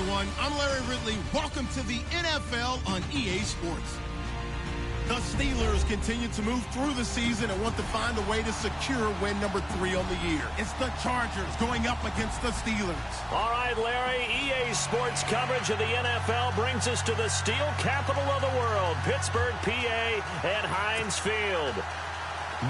everyone. I'm Larry Ridley. Welcome to the NFL on EA Sports. The Steelers continue to move through the season and want to find a way to secure win number 3 on the year. It's the Chargers going up against the Steelers. All right, Larry, EA Sports coverage of the NFL brings us to the steel capital of the world, Pittsburgh, PA, at Heinz Field.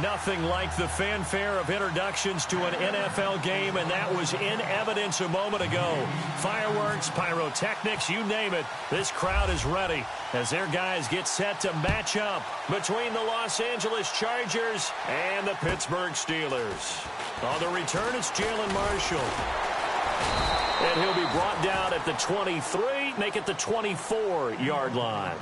Nothing like the fanfare of introductions to an NFL game, and that was in evidence a moment ago. Fireworks, pyrotechnics, you name it. This crowd is ready as their guys get set to match up between the Los Angeles Chargers and the Pittsburgh Steelers. On the return, it's Jalen Marshall. And he'll be brought down at the 23, make it the 24-yard line.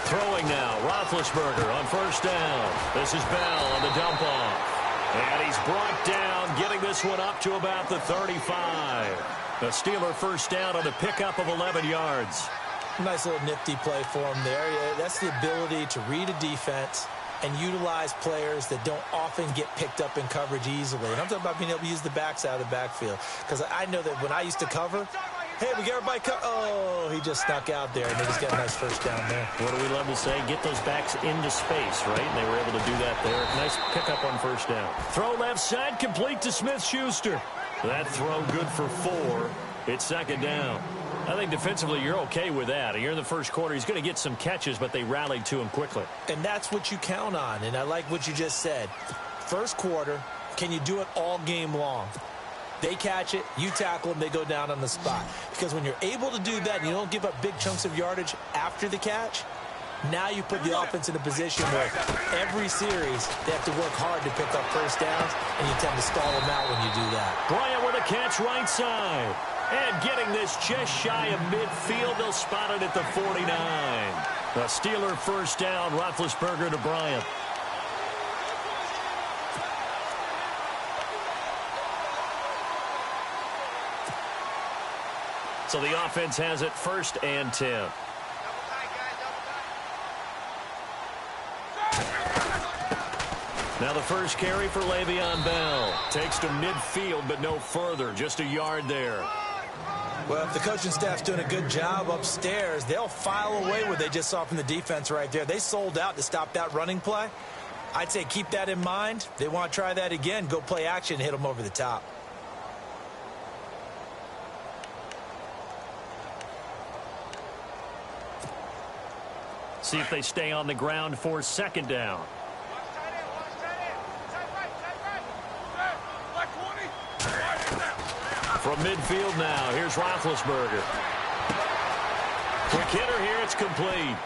Throwing now, Roethlisberger on first down. This is Bell on the dump off. And he's brought down, getting this one up to about the 35. The Steeler first down on a pickup of 11 yards. Nice little nifty play for him there. Yeah, that's the ability to read a defense and utilize players that don't often get picked up in coverage easily. And I'm talking about being able to use the backs out of the backfield. Because I know that when I used to cover, hey, we got everybody oh, he just snuck out there, and they just got a nice first down there. What do we love to say? Get those backs into space, right? And they were able to do that there. Nice pickup on first down. Throw left side, complete to Smith-Schuster. That throw good for 4. It's second down. I think defensively you're okay with that. You're in the first quarter. He's going to get some catches, but they rallied to him quickly. And that's what you count on, and I like what you just said. First quarter, can you do it all game long? They catch it, you tackle them, they go down on the spot. Because when you're able to do that and you don't give up big chunks of yardage after the catch, now you put the offense in a position where every series they have to work hard to pick up first downs, and you tend to stall them out when you do that. Bryant with a catch right side. And getting this just shy of midfield, they'll spot it at the 49. The Steeler first down, Roethlisberger to Bryant. So the offense has it first and 10. Now the first carry for Le'Veon Bell. Takes to midfield, but no further. Just a yard there. Well, if the coaching staff's doing a good job upstairs, they'll file away what they just saw from the defense right there. They sold out to stop that running play. I'd say keep that in mind. They want to try that again. Go play action, hit them over the top. See if they stay on the ground for second down. From midfield now, here's Roethlisberger. Quick hitter here, it's complete.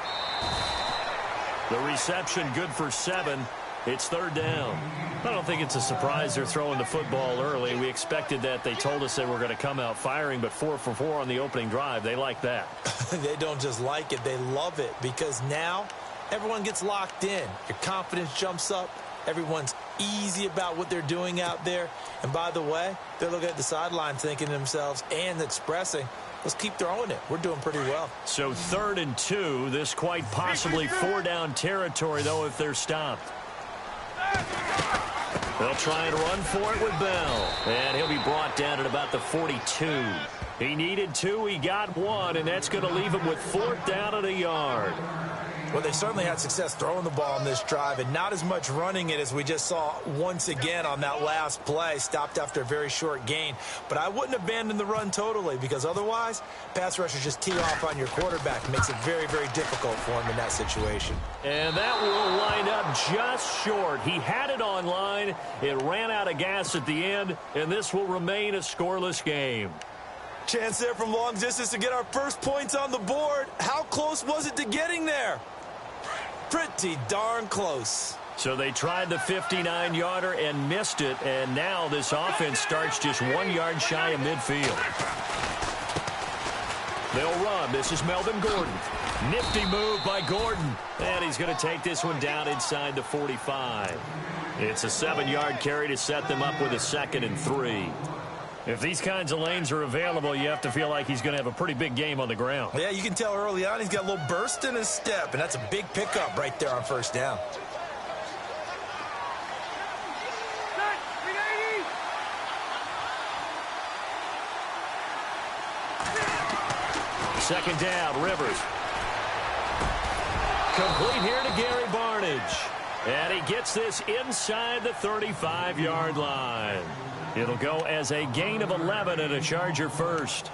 The reception good for 7. It's third down. I don't think it's a surprise they're throwing the football early. We expected that. They told us they were going to come out firing, but 4 for 4 on the opening drive. They like that. They don't just like it, they love it, because now everyone gets locked in. Your confidence jumps up. Everyone's easy about what they're doing out there. And by the way, they're looking at the sideline thinking to themselves and expressing, let's keep throwing it. We're doing pretty well. So 3rd and 2. This quite possibly 4-down territory, though, if they're stopped. They'll try and run for it with Bell. And he'll be brought down at about the 42. He needed 2. He got 1, and that's going to leave him with 4th down and a yard. Well, they certainly had success throwing the ball on this drive, and not as much running it as we just saw once again on that last play. Stopped after a very short gain. But I wouldn't abandon the run totally, because otherwise, pass rushers just tee off on your quarterback. Makes it very, very difficult for him in that situation. And that will line up just short. He had it on line. It ran out of gas at the end, and this will remain a scoreless game. Chance there from long distance to get our first points on the board. How close was it to getting there? Pretty darn close. So they tried the 59-yarder and missed it, and now this offense starts just 1 yard shy of midfield. They'll run. This is Melvin Gordon. Nifty move by Gordon. And he's going to take this one down inside the 45. It's a 7-yard carry to set them up with a 2nd and 3. If these kinds of lanes are available, you have to feel like he's going to have a pretty big game on the ground. Yeah, you can tell early on he's got a little burst in his step, and that's a big pickup right there on first down. Second down, Rivers. Complete here to Gary Barnidge. And he gets this inside the 35-yard line. It'll go as a gain of 11 and a Charger first.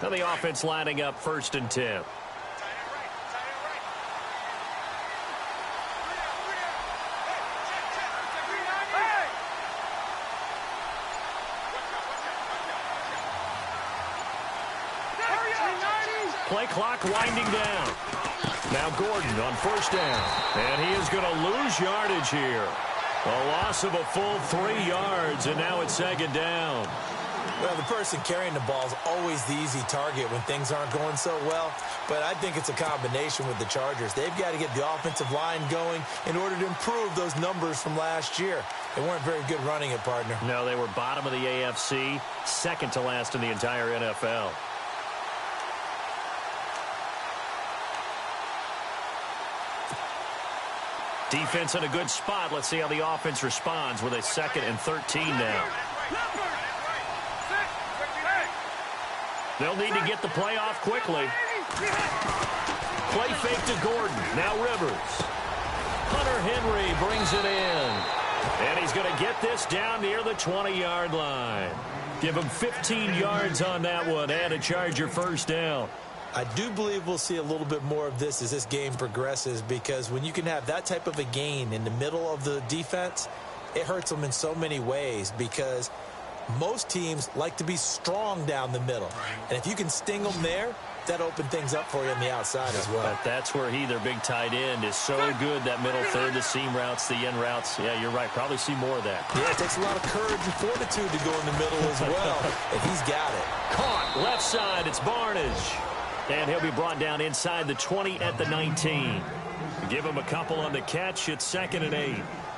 Now the offense lining up 1st and 10. Play clock winding down. Now Gordon on 1st down. And he is going to lose yardage here. A loss of a full 3 yards, and now it's 2nd down. Well, the person carrying the ball is always the easy target when things aren't going so well. But I think it's a combination with the Chargers. They've got to get the offensive line going in order to improve those numbers from last year. They weren't very good running it, partner. No, they were bottom of the AFC, 2nd to last in the entire NFL. Defense in a good spot. Let's see how the offense responds with a 2nd and 13 now. They'll need to get the play off quickly. Play fake to Gordon. Now Rivers. Hunter Henry brings it in. And he's going to get this down near the 20-yard line. Give him 15 yards on that one and a Charger first down. I do believe we'll see a little bit more of this as this game progresses, because when you can have that type of a gain in the middle of the defense, it hurts them in so many ways, because most teams like to be strong down the middle. And if you can sting them there, that opens things up for you on the outside as well. But that's where their big tight end, is so good, that middle third, the seam routes, the end routes. Yeah, you're right. Probably see more of that. Yeah, it takes a lot of courage and fortitude to go in the middle as well, and he's got it. Caught left side. It's Barnidge. And he'll be brought down inside the 20 at the 19. Give him a couple on the catch. It's 2nd and 8.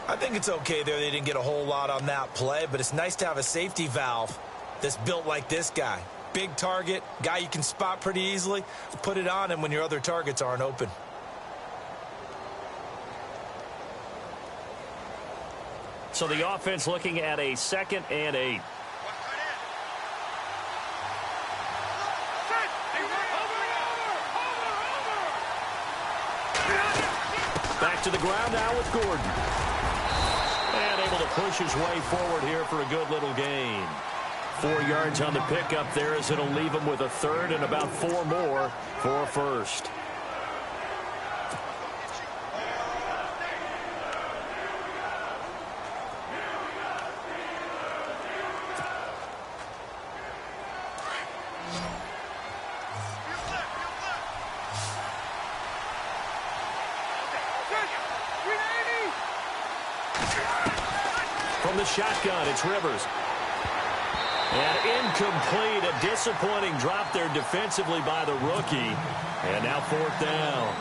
I think it's okay there. They didn't get a whole lot on that play, but it's nice to have a safety valve that's built like this guy. Big target, guy you can spot pretty easily. Put it on him when your other targets aren't open. So the offense looking at a 2nd and 8. Back to the ground now with Gordon. And able to push his way forward here for a good little gain. 4 yards on the pickup there, as it'll leave him with a 3rd and about 4 more for a first. From the shotgun, it's Rivers. And incomplete, a disappointing drop there defensively by the rookie. And now 4th down.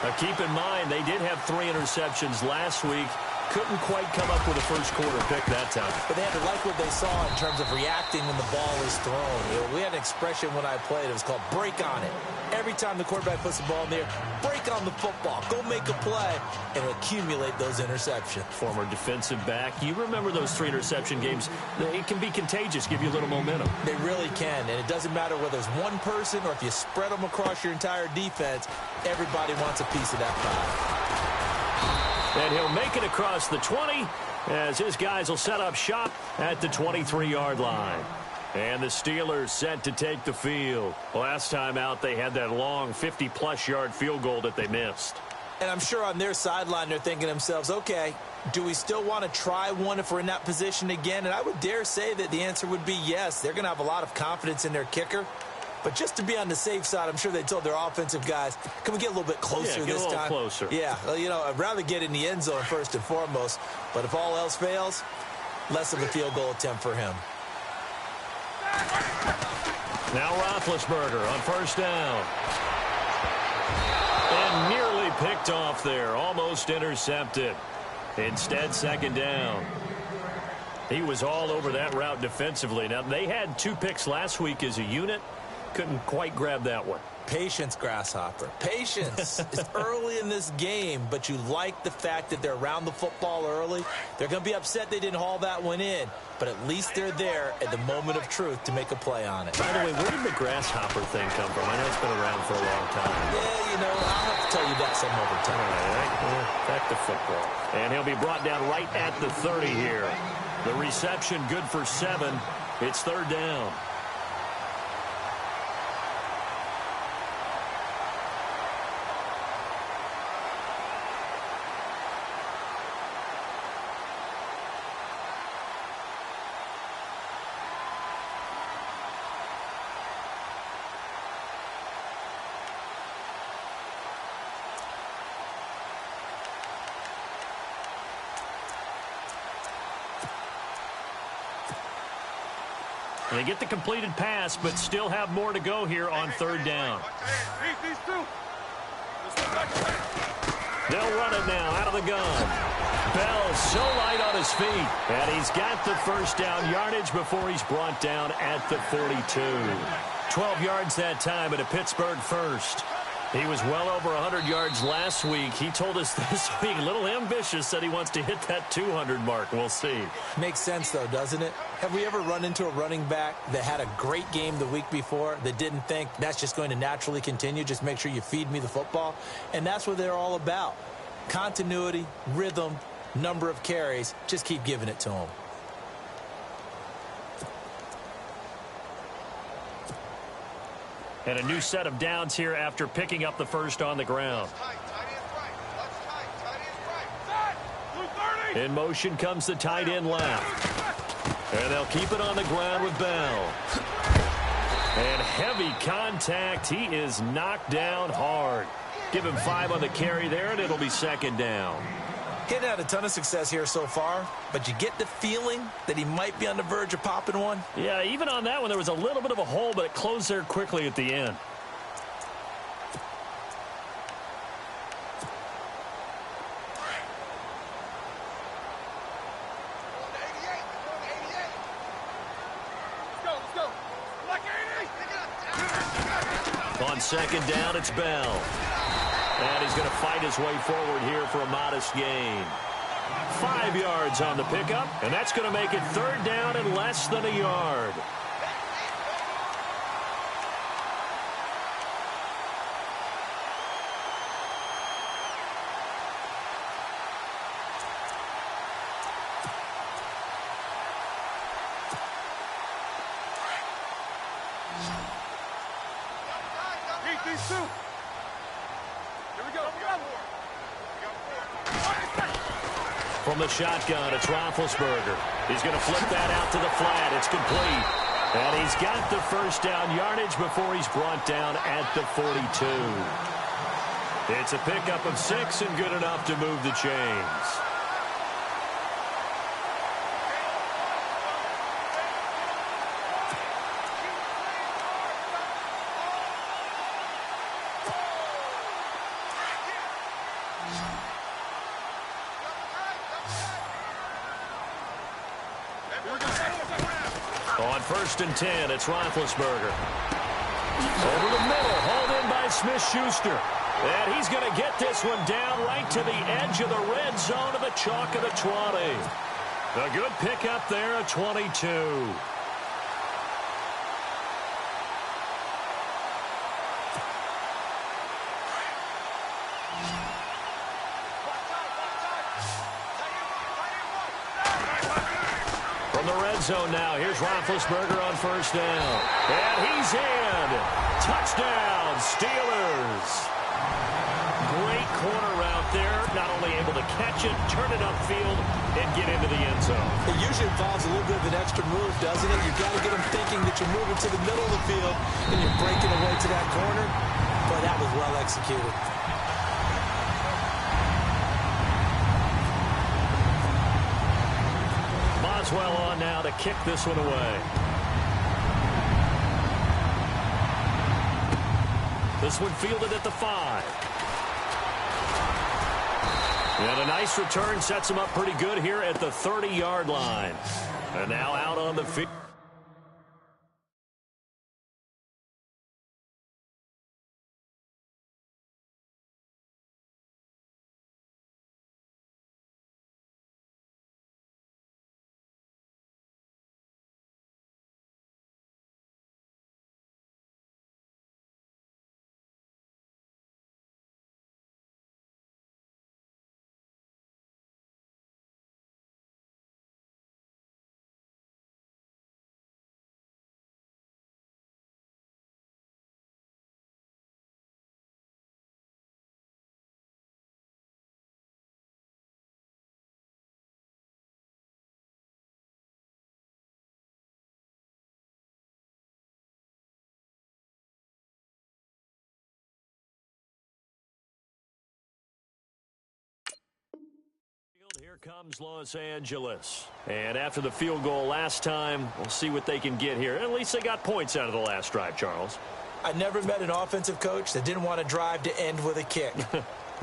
Now keep in mind, they did have 3 interceptions last week. Couldn't quite come up with a first quarter pick that time. But they had to like what they saw in terms of reacting when the ball is thrown. You know, we had an expression when I played. It was called break on it. Every time the quarterback puts the ball in the air, break on the football. Go make a play and accumulate those interceptions. Former defensive back. You remember those 3 interception games. It can be contagious, give you a little momentum. They really can, and it doesn't matter whether it's one person or if you spread them across your entire defense. Everybody wants a piece of that pie. And he'll make it across the 20 as his guys will set up shop at the 23-yard line. And the Steelers set to take the field. Last time out, they had that long 50-plus yard field goal that they missed. And I'm sure on their sideline they're thinking to themselves, okay, do we still want to try one if we're in that position again? And I would dare say that the answer would be yes. They're going to have a lot of confidence in their kicker. But just to be on the safe side, I'm sure they told their offensive guys, can we get a little bit closer this time? Get a little closer. Yeah, well, you know, I'd rather get in the end zone first and foremost. But if all else fails, less of a field goal attempt for him. Now Roethlisberger on first down. And nearly picked off there. Almost intercepted. Instead, second down. He was all over that route defensively. Now, they had 2 picks last week as a unit. Couldn't quite grab that one. Patience, Grasshopper. Patience. It's early in this game, but you like the fact that they're around the football early. They're going to be upset they didn't haul that one in, but at least they're there at the moment of truth to make a play on it. By the way, where did the Grasshopper thing come from? I know it's been around for a long time. Yeah, you know, I'll have to tell you that some other time. All right. Well, back to football. And he'll be brought down right at the 30 here. The reception good for 7. It's third down. They get the completed pass, but still have more to go here on third down. They'll run it now out of the gun. Bell so light on his feet. And he's got the first down yardage before he's brought down at the 42. 12 yards that time at a Pittsburgh first. He was well over 100 yards last week. He told us this week, a little ambitious, said he wants to hit that 200 mark. We'll see. Makes sense, though, doesn't it? Have we ever run into a running back that had a great game the week before that didn't think that's just going to naturally continue? Just make sure you feed me the football. And that's what they're all about. Continuity, rhythm, number of carries. Just keep giving it to them. And a new set of downs here after picking up the first on the ground. In motion comes the tight end left. And they'll keep it on the ground with Bell. And heavy contact. He is knocked down hard. Give him 5 on the carry there, and it'll be second down. He hadn't had a ton of success here so far, but you get the feeling that he might be on the verge of popping one. Yeah, even on that one, there was a little bit of a hole, but it closed there quickly at the end. On second down, it's Bell. And he's going to fight his way forward here for a modest gain. 5 yards on the pickup, and that's going to make it third down and less than a yard. From the shotgun, it's Roethlisberger. He's going to flip that out to the flat. It's complete. And he's got the first down yardage before he's brought down at the 42. It's a pickup of 6 and good enough to move the chains. On first and 10, it's Roethlisberger. Over the middle, hauled in by Smith-Schuster. And he's going to get this one down right to the edge of the red zone of the chalk of the 20. A good pickup there at 22. Zone now. Here's Roethlisberger on first down. And he's in. Touchdown, Steelers. Great corner route there. Not only able to catch it, turn it upfield, and get into the end zone. It usually involves a little bit of an extra move, doesn't it? You've got to get them thinking that you're moving to the middle of the field and you're breaking away to that corner. Boy, that was well executed. Boswell on now to kick this one away. This one fielded at the 5. And a nice return sets him up pretty good here at the 30-yard line. And now out on the field. Here comes Los Angeles. And after the field goal last time, we'll see what they can get here. At least they got points out of the last drive, Charles. I never met an offensive coach that didn't want to drive to end with a kick.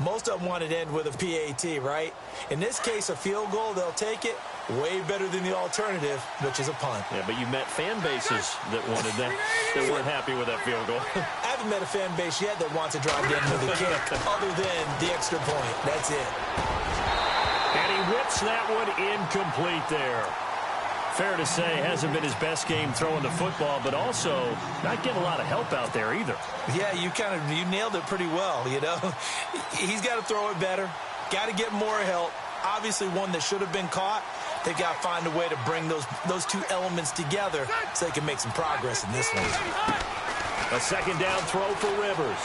Most of them wanted to end with a PAT, right? In this case, a field goal, they'll take it. Way better than the alternative, which is a punt. Yeah, but you met fan bases that wanted that, that weren't happy with that field goal. I haven't met a fan base yet that wants to drive to end with a kick, other than the extra point. That's it. And he whips that one incomplete there. Fair to say, hasn't been his best game throwing the football, but also not getting a lot of help out there either. Yeah, you nailed it pretty well, you know. He's got to throw it better, got to get more help. Obviously one that should have been caught. They've got to find a way to bring those two elements together so they can make some progress in this one. A second down throw for Rivers.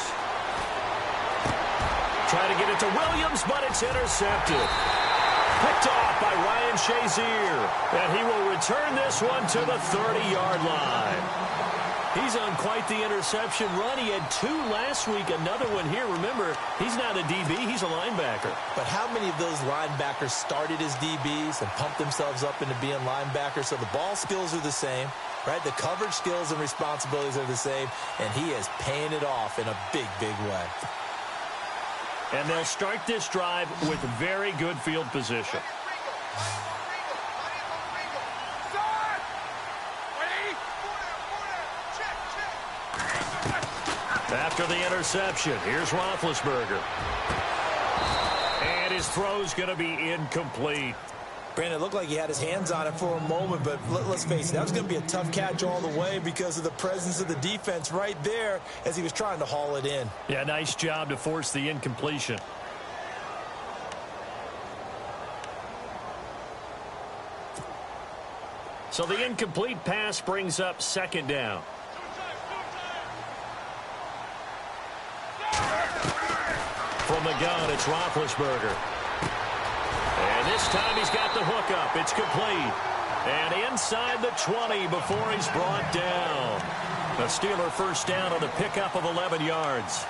Trying to get it to Williams, but it's intercepted. Picked off by Ryan Shazier. And he will return this one to the 30-yard line. He's on quite the interception run. He had 2 last week, another one here. Remember, he's not a DB, he's a linebacker. But how many of those linebackers started as DBs and pumped themselves up into being linebackers? So the ball skills are the same, right? The coverage skills and responsibilities are the same, and he is paying it off in a big, big way. And they'll start this drive with very good field position. After the interception, here's Roethlisberger. And his throw's going to be incomplete. Brandon, it looked like he had his hands on it for a moment, but let's face it, that was going to be a tough catch all the way because of the presence of the defense right there as he was trying to haul it in. Yeah, nice job to force the incompletion. So the incomplete pass brings up second down. From the gun, it's Roethlisberger. And this time he's got the hook up. It's complete. And inside the 20 before he's brought down. A Steeler first down on the pickup of 11 yards.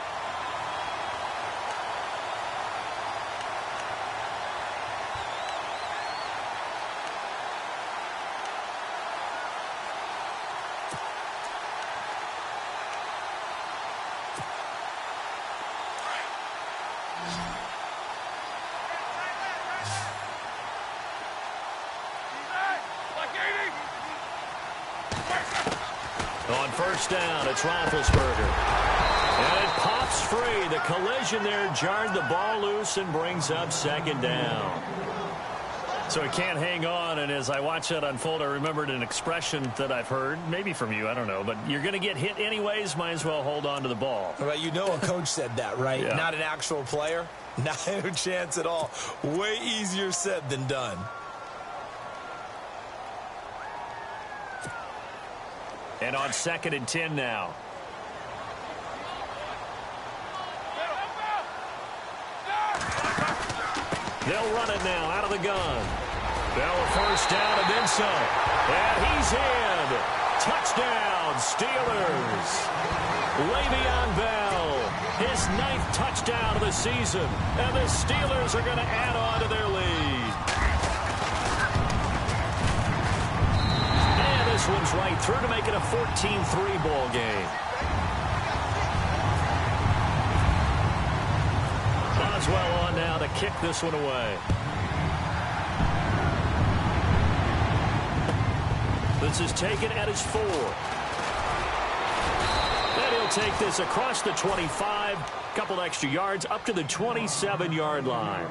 On first down, it's Roethlisberger. And it pops free. The collision there jarred the ball loose and brings up second down. So he can't hang on, and as I watch that unfold, I remembered an expression that I've heard, maybe from you, I don't know, but you're going to get hit anyways, might as well hold on to the ball. Well, you know a coach said that, right? Yeah. Not an actual player. Not a chance at all. Way easier said than done. And on 2nd and 10 now. They'll run it now out of the gun. Bell first down and then some. And he's in. Touchdown, Steelers. Le'Veon Bell, his 9th touchdown of the season. And the Steelers are going to add on to their lead. swims right through to make it a 14-3 ball game. Boswell on now to kick this one away. This is taken at his 4. And he'll take this across the 25, couple extra yards up to the 27-yard line.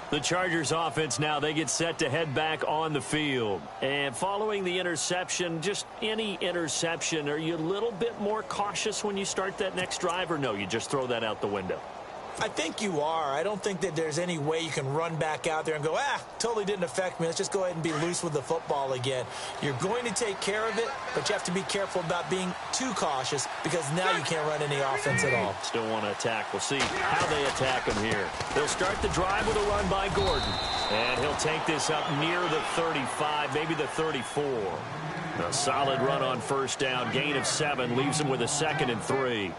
The Chargers offense now, they get set to head back on the field. And following the interception, just any interception, are you a little bit more cautious when you start that next drive, or no, you just throw that out the window? I think you are. I don't think that there's any way you can run back out there and go, totally didn't affect me. Let's just go ahead and be loose with the football again. You're going to take care of it, but you have to be careful about being too cautious because now you can't run any offense at all. Still want to attack. We'll see how they attack him here. They'll start the drive with a run by Gordon. And he'll take this up near the 35, maybe the 34. A solid run on first down. Gain of 7 leaves him with a 2nd and 3.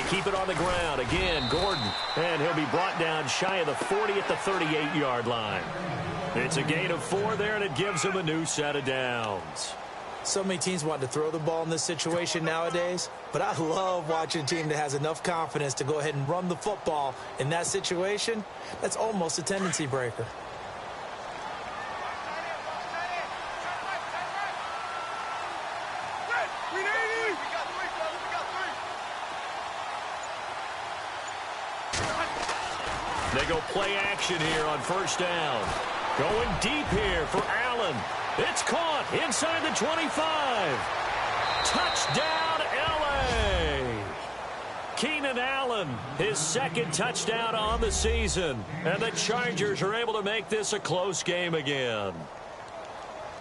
Keep it on the ground. Again, Gordon. And he'll be brought down shy of the 40 at the 38-yard line. It's a gain of 4 there, and it gives him a new set of downs. So many teams want to throw the ball in this situation nowadays, but I love watching a team that has enough confidence to go ahead and run the football in that situation. That's almost a tendency breaker. They go play action here on first down. Going deep here for Allen. It's caught inside the 25. Touchdown, L.A. Keenan Allen, his 2nd touchdown on the season. And the Chargers are able to make this a close game again.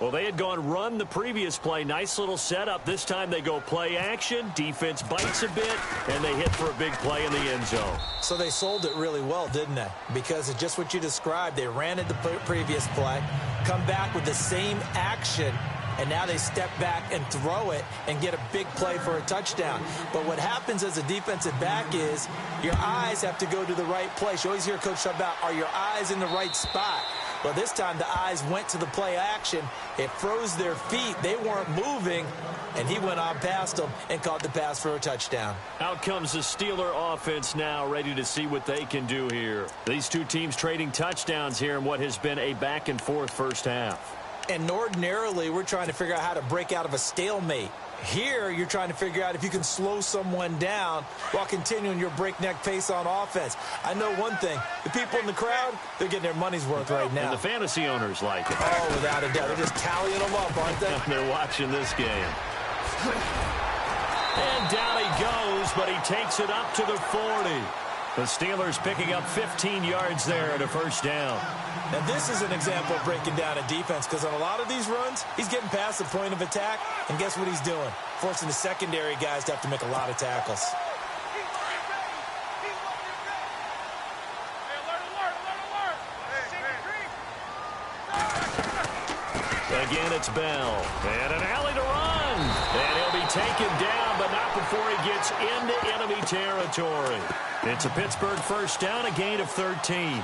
Well, they had gone run the previous play. Nice little setup. This time they go play action. Defense bites a bit, and they hit for a big play in the end zone. So they sold it really well, didn't they? Because it's just what you described. They ran it the previous play, come back with the same action, and now they step back and throw it and get a big play for a touchdown. But what happens as a defensive back is your eyes have to go to the right place. You always hear Coach talk about, are your eyes in the right spot? Well, this time the eyes went to the play action. It froze their feet. They weren't moving, and he went on past them and caught the pass for a touchdown. Out comes the Steeler offense now, ready to see what they can do here. These two teams trading touchdowns here in what has been a back-and-forth first half. And ordinarily, we're trying to figure out how to break out of a stalemate. Here, you're trying to figure out if you can slow someone down while continuing your breakneck pace on offense. I know one thing. The people in the crowd, they're getting their money's worth right now. And the fantasy owners like it. Oh, without a doubt. They're just tallying them up, aren't they? They're watching this game. And down he goes, but he takes it up to the 40. The Steelers picking up 15 yards there at a first down. Now, this is an example of breaking down a defense because on a lot of these runs, he's getting past the point of attack, and guess what he's doing? Forcing the secondary guys to have to make a lot of tackles. Again, it's Bell. And an alley to run. And he'll be taken down, but not before he gets into enemy territory. It's a Pittsburgh first down, a gain of 13.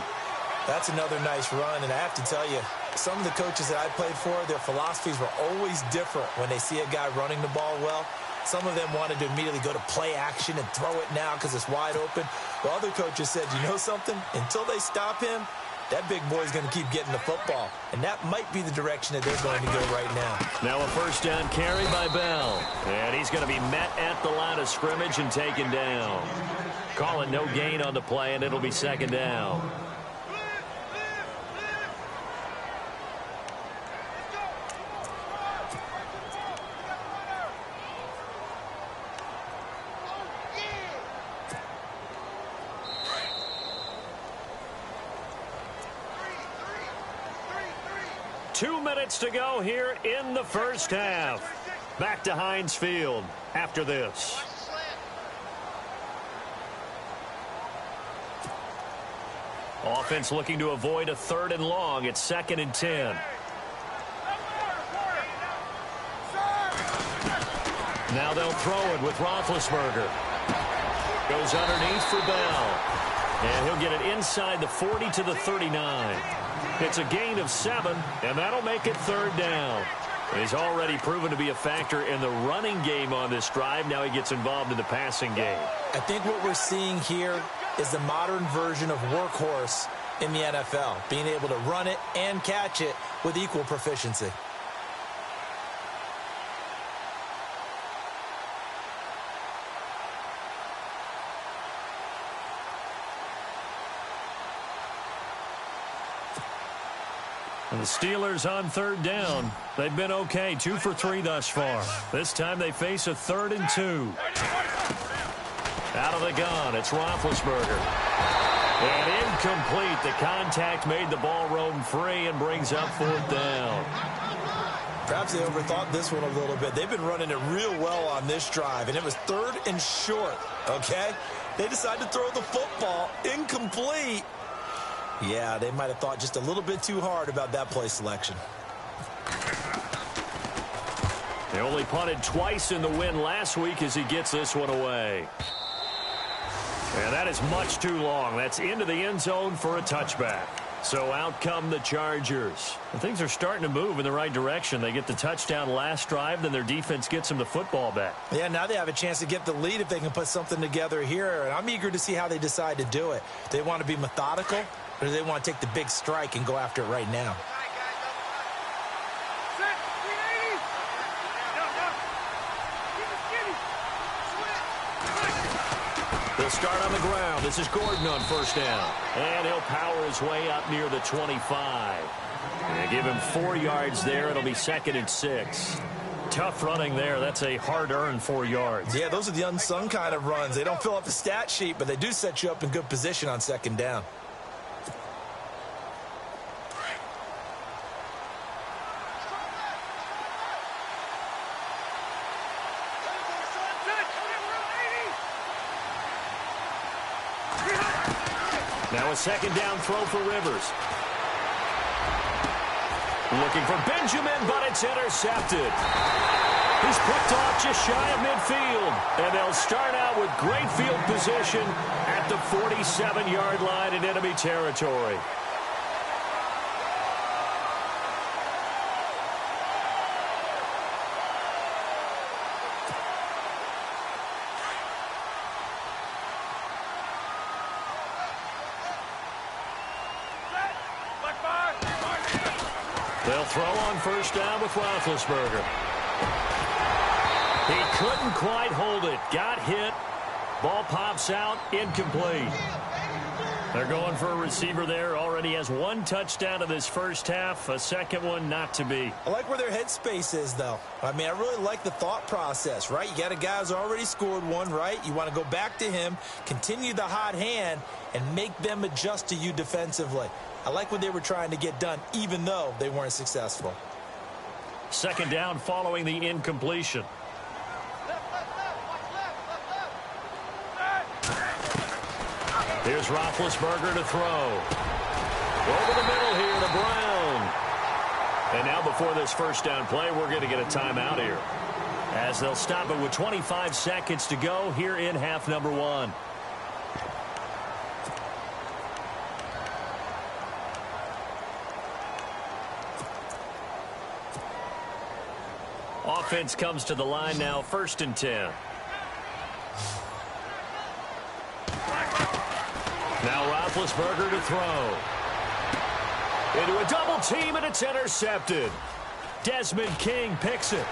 That's another nice run, and I have to tell you, some of the coaches that I played for, their philosophies were always different when they see a guy running the ball well. Some of them wanted to immediately go to play action and throw it now because it's wide open. Well, other coaches said, you know something? Until they stop him, that big boy's going to keep getting the football. And that might be the direction that they're going to go right now. Now a first down carry by Bell. And he's going to be met at the line of scrimmage and taken down. Calling no gain on the play, and it'll be second down. To go here in the first half. Back to Heinz Field after this. Offense looking to avoid a 3rd and long. It's 2nd and 10. Now they'll throw it with Roethlisberger. Goes underneath for Bell. And he'll get it inside the 40 to the 39. It's a gain of 7, and that'll make it 3rd down. He's already proven to be a factor in the running game on this drive. Now he gets involved in the passing game. I think what we're seeing here is the modern version of workhorse in the NFL, being able to run it and catch it with equal proficiency. And the Steelers on 3rd down. They've been okay, 2 for 3 thus far. This time they face a 3rd and 2. Out of the gun, it's Roethlisberger. And incomplete. The contact made the ball roam free and brings up 4th down. Perhaps they overthought this one a little bit. They've been running it real well on this drive, and it was 3rd and short, okay? They decided to throw the football incomplete. Yeah, they might have thought just a little bit too hard about that play selection. They only punted twice in the win last week as he gets this one away. And that is much too long. That's into the end zone for a touchback. So out come the Chargers. And things are starting to move in the right direction. They get the touchdown last drive, then their defense gets them the football back. Yeah, now they have a chance to get the lead if they can put something together here. And I'm eager to see how they decide to do it. Do they want to be methodical, or do they want to take the big strike and go after it right now? They'll start on the ground. This is Gordon on 1st down. And he'll power his way up near the 25. And give him 4 yards there. It'll be 2nd and 6. Tough running there. That's a hard-earned 4 yards. Yeah, those are the unsung kind of runs. They don't fill up the stat sheet, but they do set you up in good position on 2nd down. Now a 2nd down throw for Rivers. Looking for Benjamin, but it's intercepted. He's picked off just shy of midfield. And they'll start out with great field position at the 47-yard line in enemy territory. They'll throw on 1st down with Roethlisberger. He couldn't quite hold it. Got hit. Ball pops out. Incomplete. They're going for a receiver there. Already has 1 touchdown in this first half. A 2nd one not to be. I like where their headspace is, though. I mean, I really like the thought process, right? You got a guy who's already scored 1, right? You want to go back to him, continue the hot hand, and make them adjust to you defensively. I like what they were trying to get done, even though they weren't successful. 2nd down following the incompletion. Here's Roethlisberger to throw. Over the middle here to Brown. And now before this 1st down play, we're going to get a timeout here, as they'll stop it with 25 seconds to go here in half number 1. Offense comes to the line now, 1st and 10. Now Roethlisberger to throw. Into a double team, and it's intercepted. Desmond King picks it.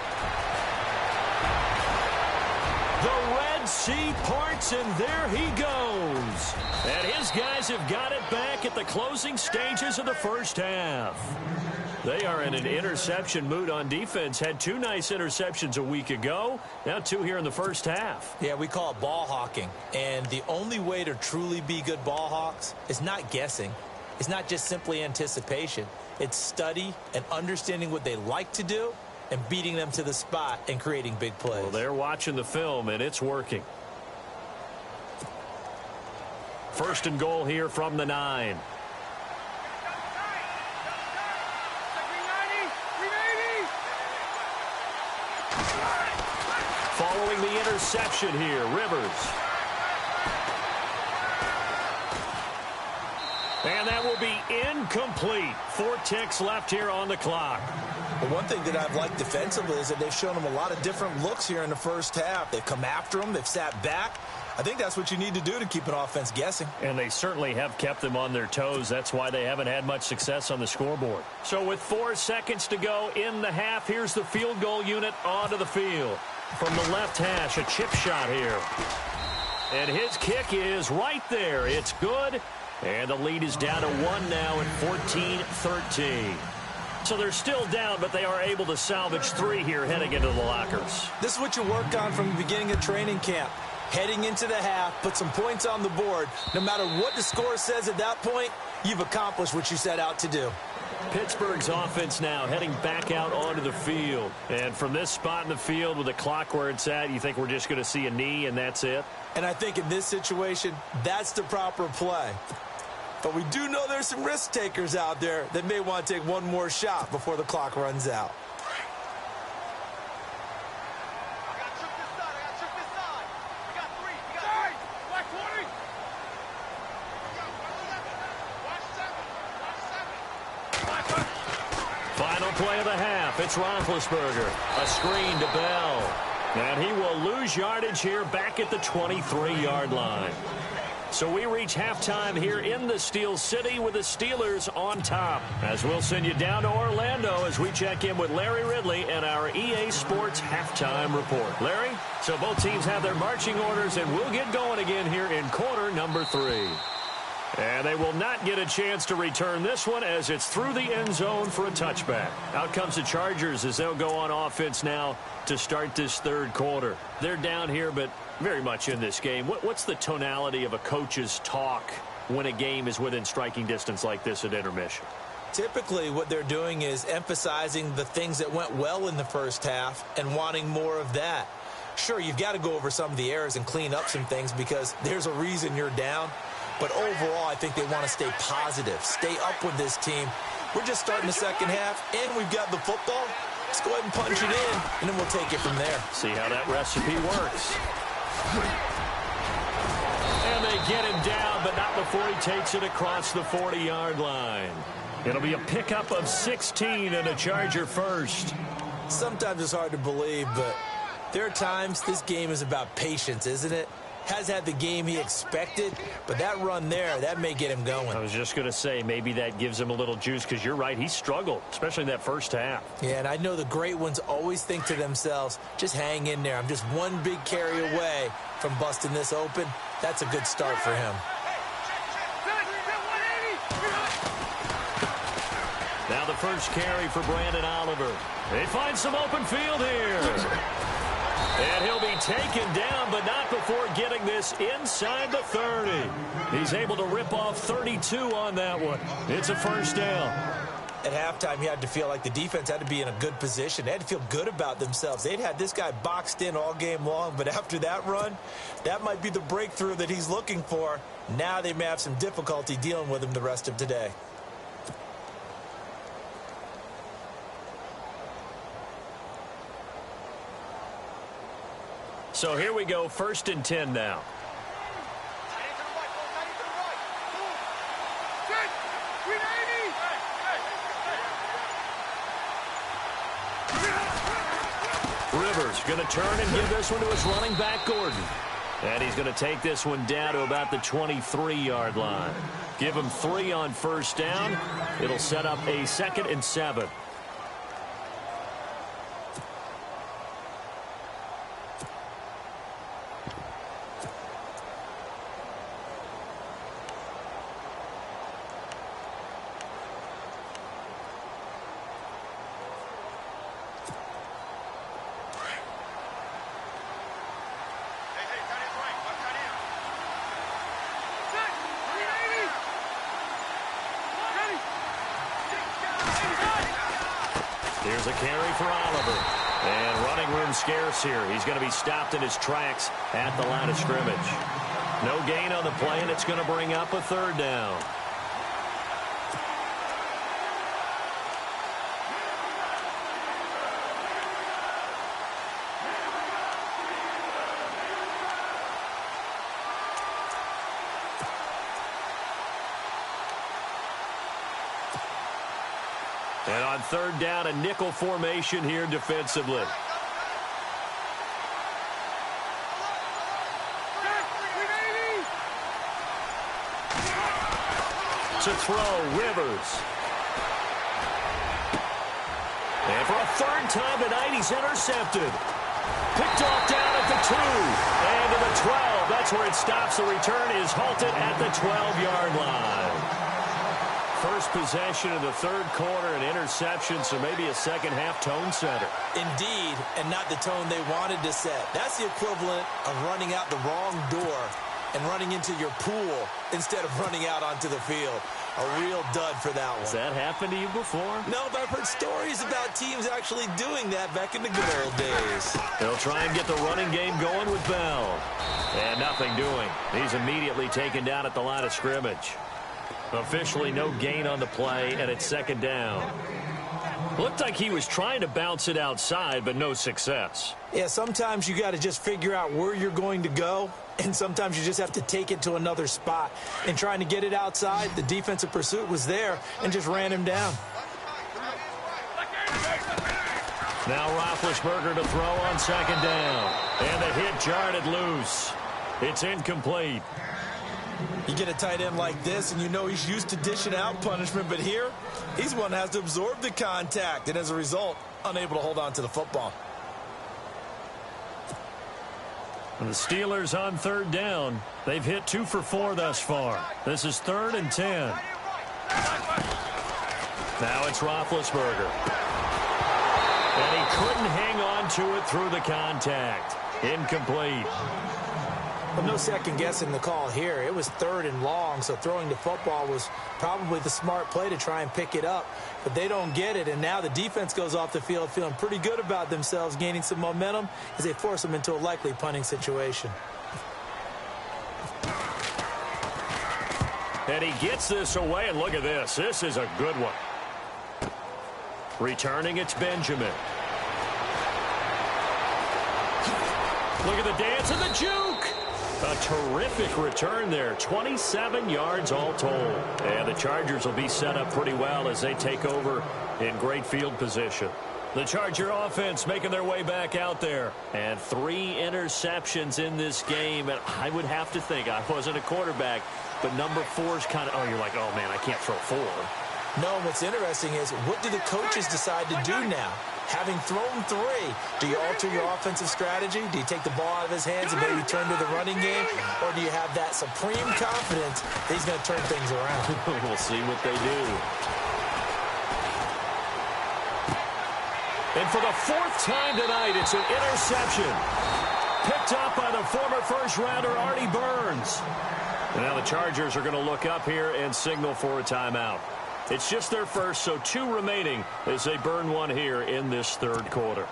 The Red Sea parts, and there he goes. And his guys have got it back at the closing stages of the first half. They are in an interception mood on defense. Had 2 nice interceptions a week ago. Now 2 here in the first half. Yeah, we call it ball hawking. And the only way to truly be good ball hawks is not guessing. It's not just simply anticipation. It's study and understanding what they like to do and beating them to the spot and creating big plays. Well, they're watching the film, and it's working. 1st and goal here from the 9. the interception here, Rivers. And that will be incomplete. 4 ticks left here on the clock. Well, one thing that I've liked defensively is that they've shown them a lot of different looks here in the first half. They've come after them. They've sat back. I think that's what you need to do to keep an offense guessing. And they certainly have kept them on their toes. That's why they haven't had much success on the scoreboard. So with 4 seconds to go in the half, here's the field goal unit onto the field. From the left hash, a chip shot here. And his kick is right there. It's good. And the lead is down to 1 now at 14-13. So they're still down, but they are able to salvage 3 here heading into the lockers. This is what you work on from the beginning of training camp. Heading into the half, put some points on the board. No matter what the score says at that point, you've accomplished what you set out to do. Pittsburgh's offense now heading back out onto the field. And from this spot in the field with the clock where it's at, you think we're just going to see a knee and that's it? And I think in this situation, that's the proper play. But we do know there's some risk takers out there that may want to take one more shot before the clock runs out. Final play of the half. It's Roethlisberger. A screen to Bell. And he will lose yardage here back at the 23-yard line. So we reach halftime here in the Steel City with the Steelers on top. As we'll send you down to Orlando as we check in with Larry Ridley and our EA Sports halftime report. Larry, so both teams have their marching orders, and we'll get going again here in quarter number 3. And they will not get a chance to return this one as it's through the end zone for a touchback. Out comes the Chargers as they'll go on offense now to start this third quarter. They're down here, but very much in this game. What's the tonality of a coach's talk when a game is within striking distance like this at intermission? Typically, what they're doing is emphasizing the things that went well in the first half and wanting more of that. Sure, you've got to go over some of the errors and clean up some things because there's a reason you're down. But overall, I think they want to stay positive, stay up with this team. We're just starting the second half, and we've got the football. Let's go ahead and punch it in, and then we'll take it from there. See how that recipe works. And they get him down, but not before he takes it across the 40-yard line. It'll be a pickup of 16 and a Charger first. Sometimes it's hard to believe, but there are times this game is about patience, isn't it? Has had the game he expected, but that run there, that may get him going. I was just going to say, maybe that gives him a little juice, because you're right, he struggled, especially in that first half. Yeah, and I know the great ones always think to themselves, just hang in there. I'm just one big carry away from busting this open. That's a good start for him. Now the first carry for Brandon Oliver. They find some open field here. And he'll be taken down, but not before getting this inside the 30. He's able to rip off 32 on that one. It's a first down. At halftime, you had to feel like the defense had to be in a good position. They had to feel good about themselves. They'd had this guy boxed in all game long, but after that run, that might be the breakthrough that he's looking for. Now they may have some difficulty dealing with him the rest of today. So here we go, 1st and 10 now. Rivers going to turn and give this one to his running back, Gordon. And he's going to take this one down to about the 23-yard line. Give him 3 on first down. It'll set up a 2nd and 7. Here's a carry for Oliver. And running room scarce here. He's going to be stopped in his tracks at the line of scrimmage. No gain on the play, and it's going to bring up a 3rd down. And on third down, a nickel formation here defensively. To throw, Rivers. And for a third time tonight, he's intercepted. Picked off down at the 2. And to the 12. That's where it stops. The return is halted at the 12-yard line. First possession of the third quarter, an interception, so maybe a second-half tone setter. Indeed, and not the tone they wanted to set. That's the equivalent of running out the wrong door and running into your pool instead of running out onto the field. A real dud for that one. Has that happened to you before? No, but I've heard stories about teams actually doing that back in the good old days. They'll try and get the running game going with Bell. And nothing doing. He's immediately taken down at the line of scrimmage. Officially no gain on the play, and it's second down. Looked like he was trying to bounce it outside, but no success. Yeah, sometimes you got to just figure out where you're going to go, and sometimes you just have to take it to another spot. And trying to get it outside, the defensive pursuit was there and just ran him down. Now Roethlisberger to throw on second down. And the hit jarred it loose. It's incomplete. You get a tight end like this, and you know he's used to dishing out punishment, but here, he's one that has to absorb the contact, and as a result, unable to hold on to the football. And the Steelers on third down. They've hit 2 for 4 thus far. This is 3rd and 10. Now it's Roethlisberger. And he couldn't hang on to it through the contact. Incomplete. But no second guessing the call here. It was 3rd and long, so throwing the football was probably the smart play to try and pick it up. But they don't get it, and now the defense goes off the field feeling pretty good about themselves, gaining some momentum as they force them into a likely punting situation. And he gets this away, and look at this. This is a good one. Returning, it's Benjamin. Look at the dance and the juke. A terrific return there. 27 yards all told. And the Chargers will be set up pretty well as they take over in great field position. The Charger offense making their way back out there. And 3 interceptions in this game. And I would have to think, I wasn't a quarterback, but number 4's kind of, oh, you're like, oh, man, I can't throw 4. No, what's interesting is, what do the coaches decide to do now? Having thrown 3, do you alter your offensive strategy? Do you take the ball out of his hands and maybe turn to the running game? Or do you have that supreme confidence that he's going to turn things around? We'll see what they do. And for the 4th time tonight, it's an interception. Picked up by the former first-rounder, Artie Burns. And now the Chargers are going to look up here and signal for a timeout. It's just their first, so 2 remaining as they burn one here in this third quarter.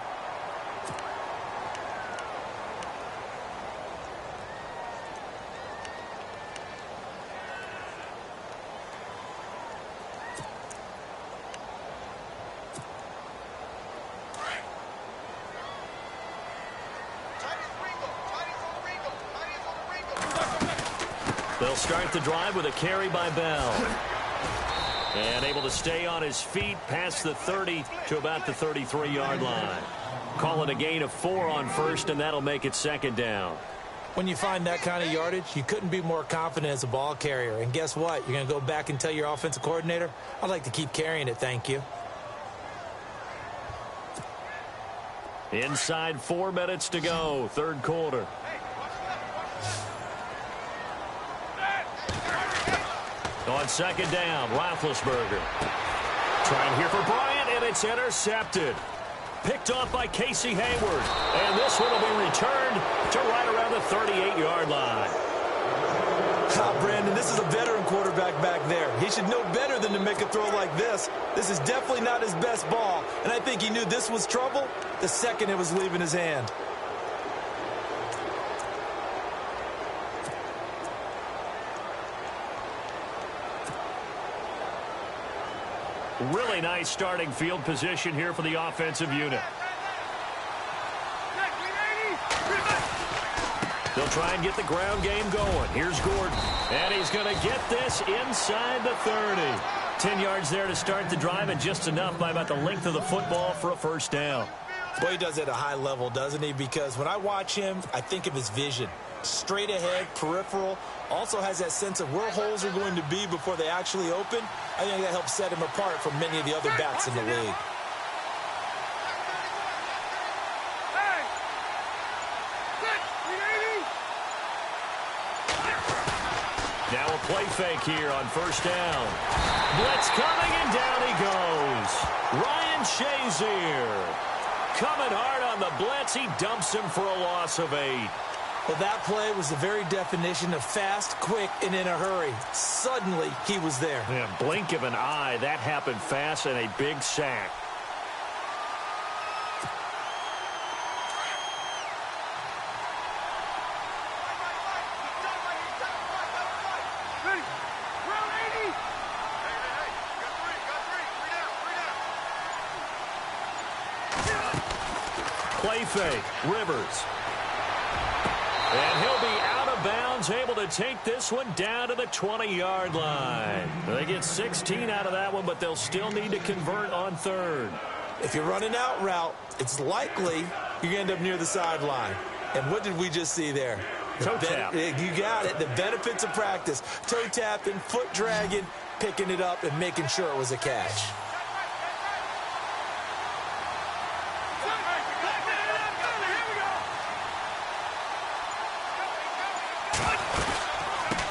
They'll start the drive with a carry by Bell. And able to stay on his feet past the 30 to about the 33-yard line. Call it a gain of 4 on first, and that'll make it second down. When you find that kind of yardage, you couldn't be more confident as a ball carrier. And guess what? You're going to go back and tell your offensive coordinator, I'd like to keep carrying it, thank you. Inside 4 minutes to go, third quarter. On second down, Roethlisberger. Trying here for Bryant, and it's intercepted. Picked off by Casey Hayward. And this one will be returned to right around the 38-yard line. Brandon, this is a veteran quarterback back there. He should know better than to make a throw like this. This is definitely not his best ball, and I think he knew this was trouble the second it was leaving his hand. Really nice starting field position here for the offensive unit. They'll try and get the ground game going. Here's Gordon. And he's going to get this inside the 30. 10 yards there to start the drive, and just enough by about the length of the football for a first down. Boy, he does it at a high level, doesn't he? Because when I watch him, I think of his vision. Straight ahead, peripheral, also has that sense of where holes are going to be before they actually open. I think that helps set him apart from many of the other backs in the league. Now a play fake here on first down. Blitz coming, and down he goes. Ryan Shazier coming hard on the blitz. He dumps him for a loss of 8. Well, that play was the very definition of fast, quick, and in a hurry. Suddenly, he was there. Yeah, blink of an eye. That happened fast, and a big sack. Play fake, Rivers. And he'll be out of bounds, able to take this one down to the 20-yard line. They get 16 out of that one, but they'll still need to convert on third. If you're running out route, it's likely you end up near the sideline. And what did we just see there? Toe tap. You got it. The benefits of practice. Toe tapping, foot dragging, picking it up, and making sure it was a catch.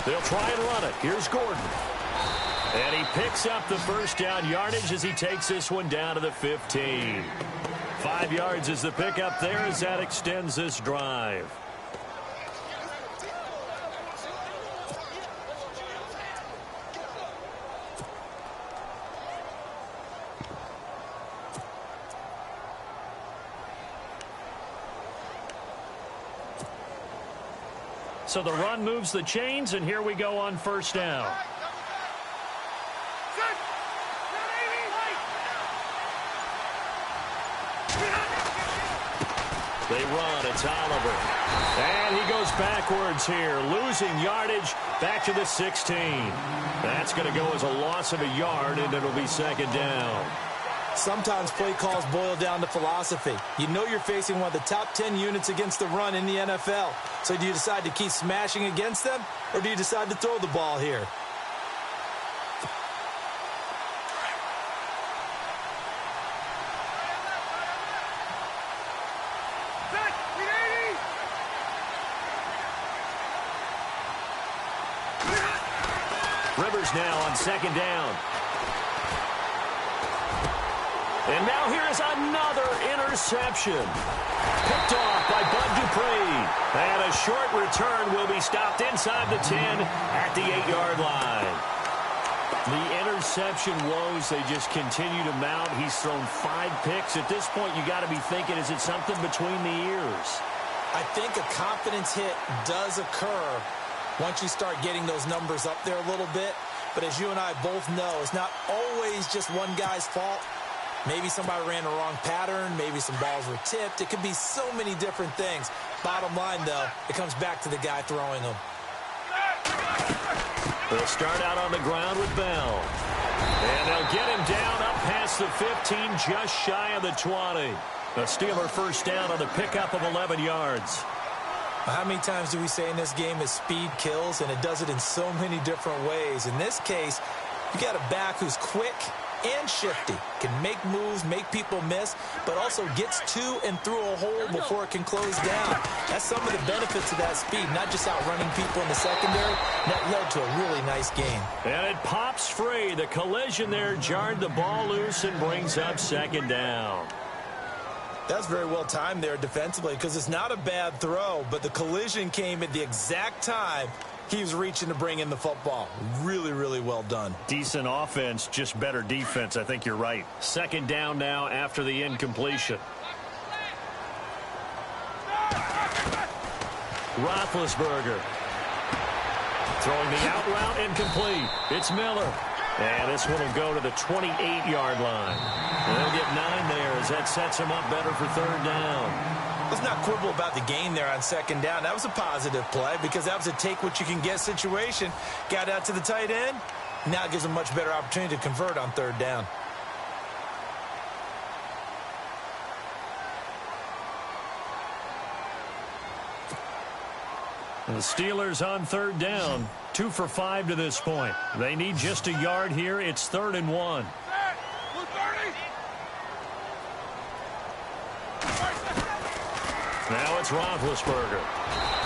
They'll try and run it. Here's Gordon. And he picks up the first down yardage as he takes this one down to the 15. 5 yards is the pickup there as that extends this drive. So the run moves the chains, and here we go on first down. They run. It's Oliver. And he goes backwards here, losing yardage back to the 16. That's going to go as a loss of a yard, and it'll be second down. Sometimes play calls boil down to philosophy. You know you're facing one of the top 10 units against the run in the NFL. So do you decide to keep smashing against them, or do you decide to throw the ball here? Rivers now on second down. And now here is another interception. Picked off by Bud Dupree. And a short return will be stopped inside the 10 at the 8-yard line. The interception woes, they just continue to mount. He's thrown 5 picks. At this point, you got to be thinking, is it something between the ears? I think a confidence hit does occur once you start getting those numbers up there a little bit. But as you and I both know, it's not always just one guy's fault. Maybe somebody ran the wrong pattern. Maybe some balls were tipped. It could be so many different things. Bottom line, though, it comes back to the guy throwing them. They'll start out on the ground with Bell. And they'll get him down up past the 15, just shy of the 20. A Steeler first down on the pickup of 11 yards. How many times do we say in this game that speed kills, and it does it in so many different ways? In this case, you got a back who's quick and shifty, can make moves, make people miss, but also gets to and through a hole before it can close down. That's some of the benefits of that speed, not just outrunning people in the secondary. That led to a really nice game. And it pops free. The collision there jarred the ball loose and brings up second down. That's very well timed there defensively, because it's not a bad throw, but the collision came at the exact time he was reaching to bring in the football. Really, really well done. Decent offense, just better defense. I think you're right. Second down now after the incompletion. Roethlisberger throwing the out route, incomplete. It's Miller. And this one will go to the 28-yard line. And they'll get 9 there as that sets him up better for third down. Let's not quibble about the gain there on second down. That was a positive play because that was a take-what-you-can-get situation. Got out to the tight end, Now it gives them a much better opportunity to convert on third down. The Steelers on third down, 2 for 5 to this point. They need just a yard here. It's 3rd and 1. Now it's Roethlisberger.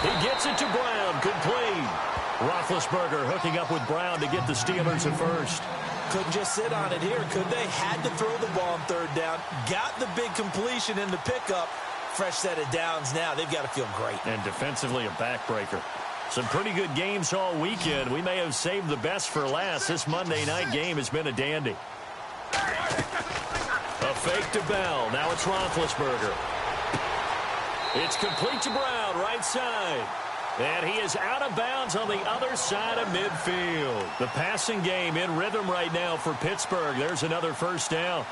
He gets it to Brown, complete. Roethlisberger hooking up with Brown to get the Steelers at first. Couldn't just sit on it here, could they? Had to throw the ball on third down. Got the big completion in the pickup. Fresh set of downs now. They've got to feel great. And defensively a backbreaker. Some pretty good games all weekend. We may have saved the best for last. This Monday night game has been a dandy. A fake to Bell. Now it's Roethlisberger. It's complete to Brown, right side. And he is out of bounds on the other side of midfield. The passing game in rhythm right now for Pittsburgh. There's another first down.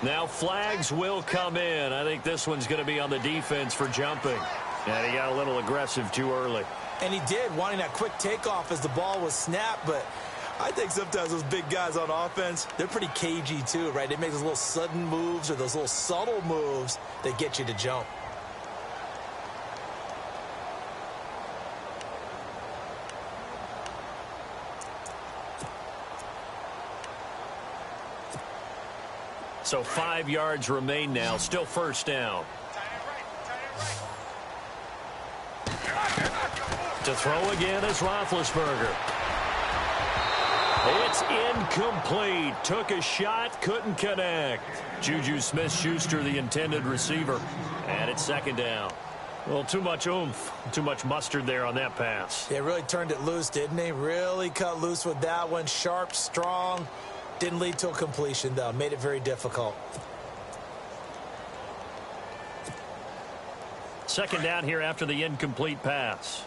Now flags will come in. I think this one's going to be on the defense for jumping. And he got a little aggressive too early. And he did, wanting that quick takeoff as the ball was snapped. But I think sometimes those big guys on offense, they're pretty cagey too, right? They make those little sudden moves or those little subtle moves that get you to jump. So 5 yards remain now. Still first down. To throw again is Roethlisberger. It's incomplete. Took a shot, couldn't connect. Juju Smith-Schuster, the intended receiver. And it's 2nd down. Well, too much oomph, too much mustard there on that pass. They really turned it loose, didn't they? Really cut loose with that one. Sharp, strong. Didn't lead to a completion, though. Made it very difficult. 2nd down here after the incomplete pass.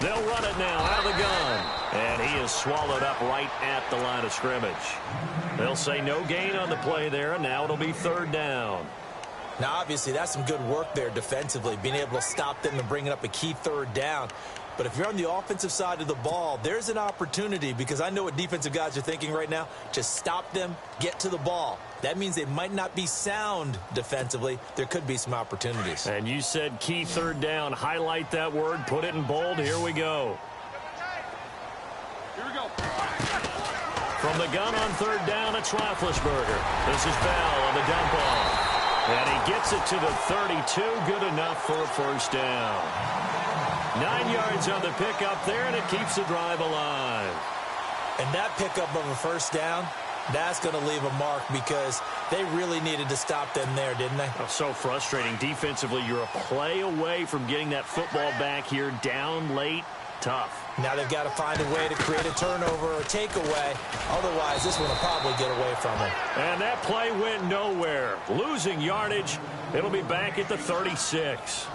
They'll run it now out of the gun. And he is swallowed up right at the line of scrimmage. They'll say no gain on the play there, and now it'll be 3rd down. Now, obviously, that's some good work there defensively, being able to stop them and bringing up a key 3rd down. But if you're on the offensive side of the ball, there's an opportunity, because I know what defensive guys are thinking right now. Just stop them, get to the ball. That means they might not be sound defensively. There could be some opportunities. And you said key 3rd down. Highlight that word. Put it in bold. Here we go. Here we go. From the gun on 3rd down, it's Roethlisberger. This is Bell on the dump off. And he gets it to the 32. Good enough for a first down. 9 yards on the pickup there, and it keeps the drive alive. And that pickup of a first down, that's going to leave a mark, because they really needed to stop them there, didn't they? Oh, so frustrating. Defensively, you're a play away from getting that football back here. Down late, tough. Now they've got to find a way to create a turnover or takeaway. Otherwise, this one will probably get away from them. And that play went nowhere. Losing yardage. It'll be back at the 36.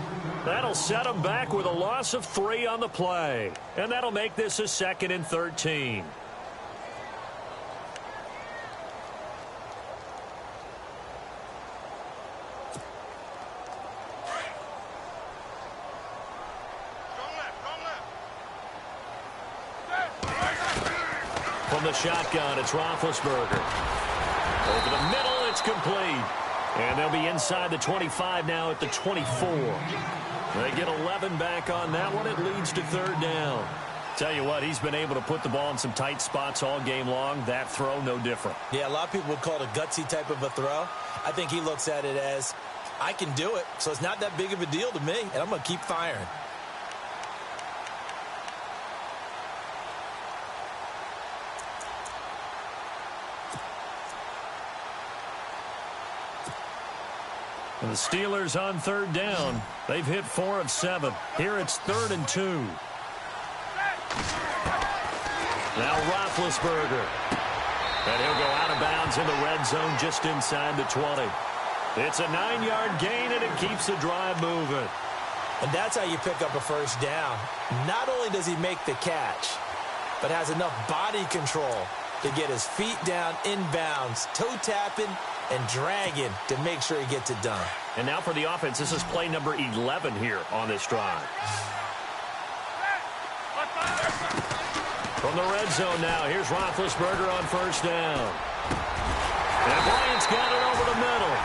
That'll set them back with a loss of 3 on the play. And that'll make this a 2nd and 13. From the shotgun, it's Roethlisberger. Over the middle, it's complete. And they'll be inside the 25 now at the 24. They get 11 back on that one. It leads to 3rd down. Tell you what, he's been able to put the ball in some tight spots all game long. That throw, no different. Yeah, a lot of people would call it a gutsy type of a throw. I think he looks at it as, I can do it, so it's not that big of a deal to me, and I'm going to keep firing. And the Steelers on 3rd down. They've hit 4 of 7. Here it's 3rd and 2. Now Roethlisberger. And he'll go out of bounds in the red zone just inside the 20. It's a 9-yard gain, and it keeps the drive moving. And that's how you pick up a first down. Not only does he make the catch, but has enough body control to get his feet down inbounds, toe tapping and dragging to make sure he gets it done. And now for the offense, this is play number 11 here on this drive. From the red zone now, here's Roethlisberger on first down. And Bryant's got it over the middle.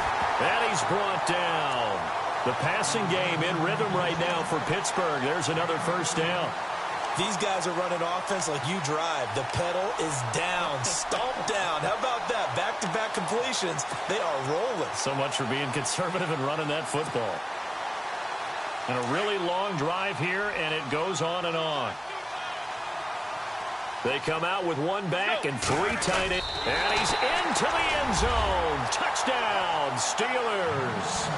And he's brought down. The passing game in rhythm right now for Pittsburgh. There's another first down. These guys are running offense like you drive. The pedal is down, stomped down. How about that? Back-to-back completions. They are rolling. So much for being conservative and running that football. And a really long drive here, and it goes on and on. They come out with one back and 3 tight ends. And he's into the end zone. Touchdown, Steelers.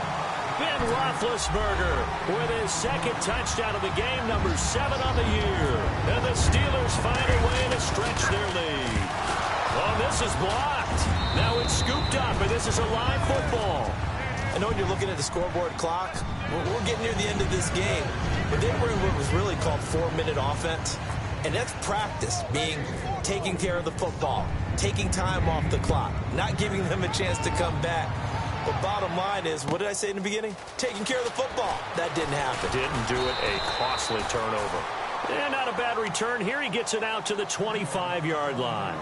Ben Roethlisberger with his second touchdown of the game, number 7 on the year. And the Steelers find a way to stretch their lead. Oh, this is blocked. Now it's scooped up, and this is a live football. I know when you're looking at the scoreboard clock, we're getting near the end of this game. But they were in what was really called 4-minute offense. And that's practice, being taking care of the football, taking time off the clock, not giving them a chance to come back. But bottom line is, what did I say in the beginning? Taking care of the football. That didn't happen. Didn't do it. A costly turnover. And not a bad return. Here he gets it out to the 25-yard line.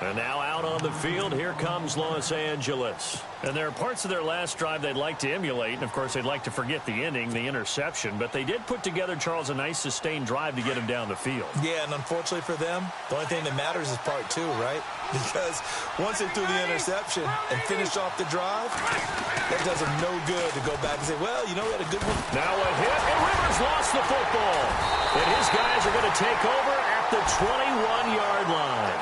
And now out on the field, here comes Los Angeles. And there are parts of their last drive they'd like to emulate. And, of course, they'd like to forget the inning, the interception. But they did put together, Charles, a nice sustained drive to get him down the field. Yeah, and unfortunately for them, the only thing that matters is part 2, right? Because once they threw the interception and finished off the drive, that does them no good to go back and say, well, you know, we had a good one. Now a hit, and Rivers lost the football. And his guys are going to take over at the 21-yard line.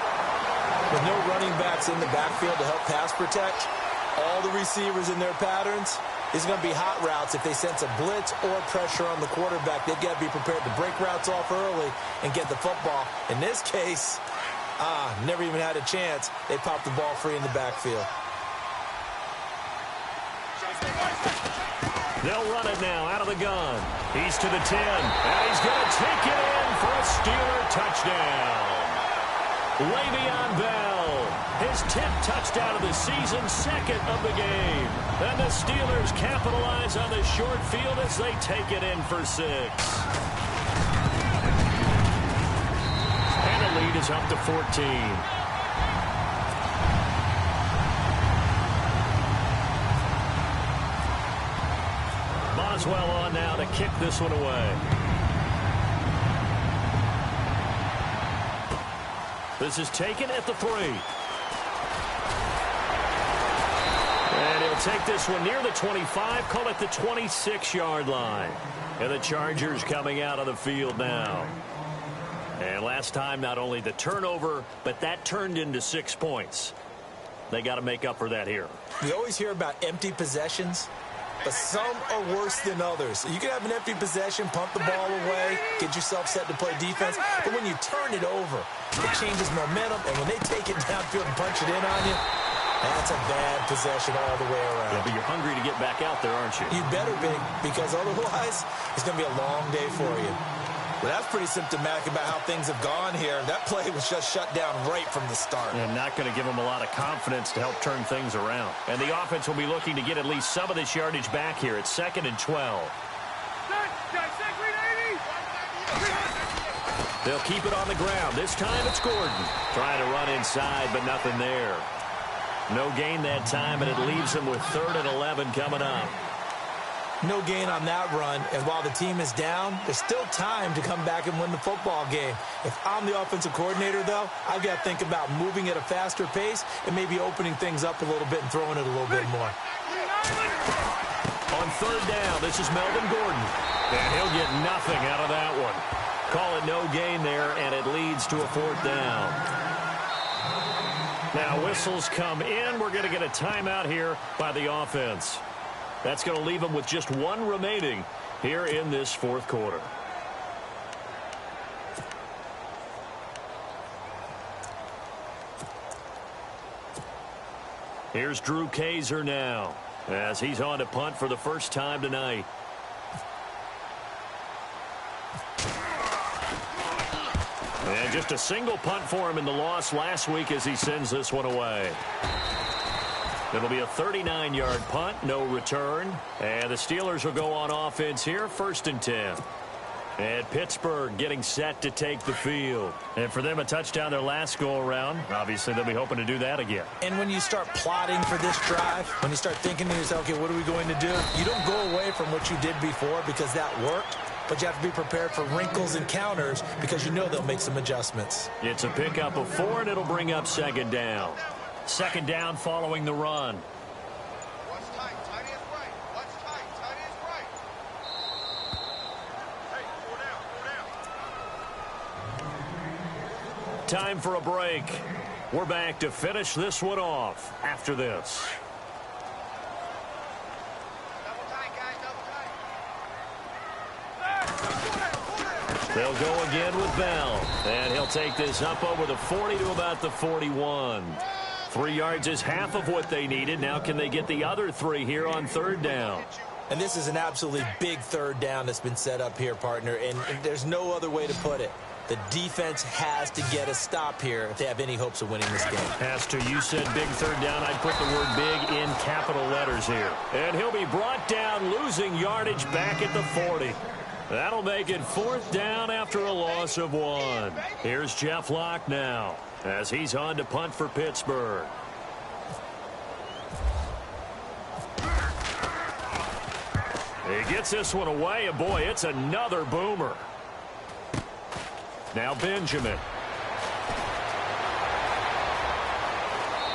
With no running backs in the backfield to help pass protect, all the receivers in their patterns, it's going to be hot routes. If they sense a blitz or pressure on the quarterback, they've got to be prepared to break routes off early and get the football. In this case, never even had a chance. They popped the ball free in the backfield. They'll run it now out of the gun. He's to the 10, and he's going to take it in for a Steeler touchdown. Le'Veon Bell, his 10th touchdown of the season, 2nd of the game. And the Steelers capitalize on the short field as they take it in for 6. And the lead is up to 14. Boswell on now to kick this one away. This is taken at the 3. And he'll take this one near the 25, call it the 26-yard line. And the Chargers coming out of the field now. And last time, not only the turnover, but that turned into 6 points. They got to make up for that here. We always hear about empty possessions, but some are worse than others. You can have an empty possession, pump the ball away, get yourself set to play defense, but when you turn it over, it changes momentum, and when they take it downfield and punch it in on you, that's a bad possession all the way around. Yeah, but you're hungry to get back out there, aren't you? You better be, because otherwise, it's going to be a long day for you. Well, that's pretty symptomatic about how things have gone here. That play was just shut down right from the start. And not going to give them a lot of confidence to help turn things around. And the offense will be looking to get at least some of this yardage back here. It's 2nd and 12. They'll keep it on the ground. This time it's Gordon. Trying to run inside, but nothing there. No gain that time, and it leaves them with 3rd and 11 coming up. No gain on that run, and while the team is down, there's still time to come back and win the football game. If I'm the offensive coordinator, though, I've got to think about moving at a faster pace and maybe opening things up a little bit and throwing it a little bit more. On 3rd down, this is Melvin Gordon, and he'll get nothing out of that one. Call it no gain there, and it leads to a 4th down. Now whistles come in. We're going to get a timeout here by the offense. That's going to leave them with just 1 remaining here in this 4th quarter. Here's Drew Kaiser now. as he's on to punt for the first time tonight. And just a single punt for him in the loss last week as he sends this one away. It'll be a 39-yard punt, no return. And the Steelers will go on offense here, 1st and 10. And Pittsburgh getting set to take the field. And for them, a touchdown their last go-around. Obviously, they'll be hoping to do that again. And when you start plotting for this drive, when you start thinking to yourself, okay, what are we going to do? You don't go away from what you did before because that worked. But you have to be prepared for wrinkles and counters because you know they'll make some adjustments. It's a pickup of 4, and it'll bring up 2nd down. 2nd down following the run. What's tight? Tight is right. What's tight? Tight is right. Hey, 4 down. Time for a break. We're back to finish this one off after this. Double tight, guys. Double tight. They'll go again with Bell. And he'll take this up over the 40 to about the 41. 3 yards is half of what they needed. Now can they get the other 3 here on 3rd down? And this is an absolutely big 3rd down that's been set up here, partner. And there's no other way to put it. The defense has to get a stop here if they have any hopes of winning this game. Has to. You said big 3rd down. I'd put the word big in capital letters here. And he'll be brought down, losing yardage back at the 40. That'll make it 4th down after a loss of 1. Here's Jeff Locke now as he's on to punt for Pittsburgh. He gets this one away, and boy, it's another boomer. Now Benjamin.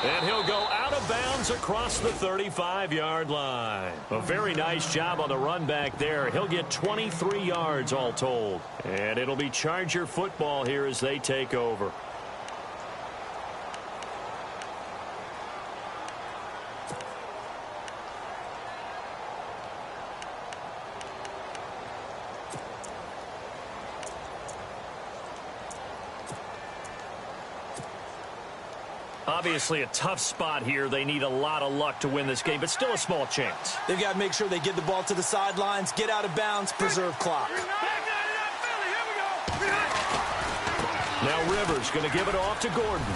And he'll go out of bounds across the 35-yard line. A very nice job on the run back there. He'll get 23 yards all told. And it'll be Charger football here as they take over. Obviously a tough spot here. They need a lot of luck to win this game, but still a small chance. They've got to make sure they get the ball to the sidelines, get out of bounds, preserve clock. Now Rivers going to give it off to Gordon.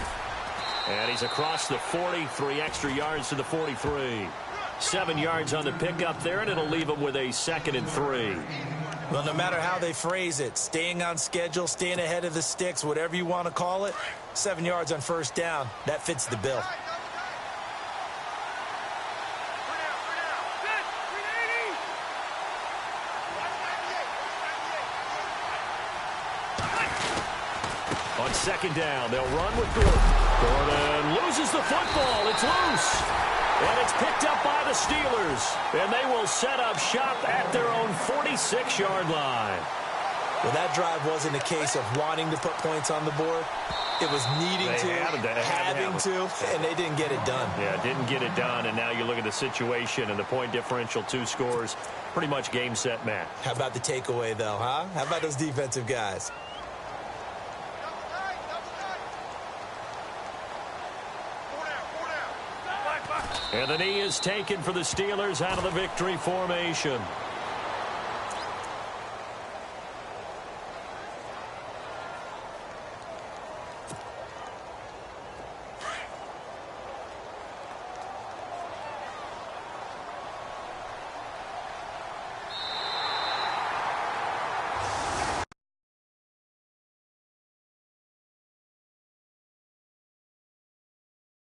And he's across the 40, 3 extra yards to the 43. 7 yards on the pickup there, and it'll leave him with a 2nd and 3. Well, no matter how they phrase it, staying on schedule, staying ahead of the sticks, whatever you want to call it, 7 yards on 1st down, that fits the bill. On 2nd down, they'll run with Gordon. Gordon loses the football. It's loose. And it's picked up by the Steelers. And they will set up shop at their own 46-yard line. Well, that drive wasn't a case of wanting to put points on the board. It was needing having to, and they didn't get it done. Yeah, didn't get it done, and now you look at the situation and the point differential, 2 scores, pretty much game, set, match. How about the takeaway, though, huh? How about those defensive guys? And the knee is taken for the Steelers out of the victory formation.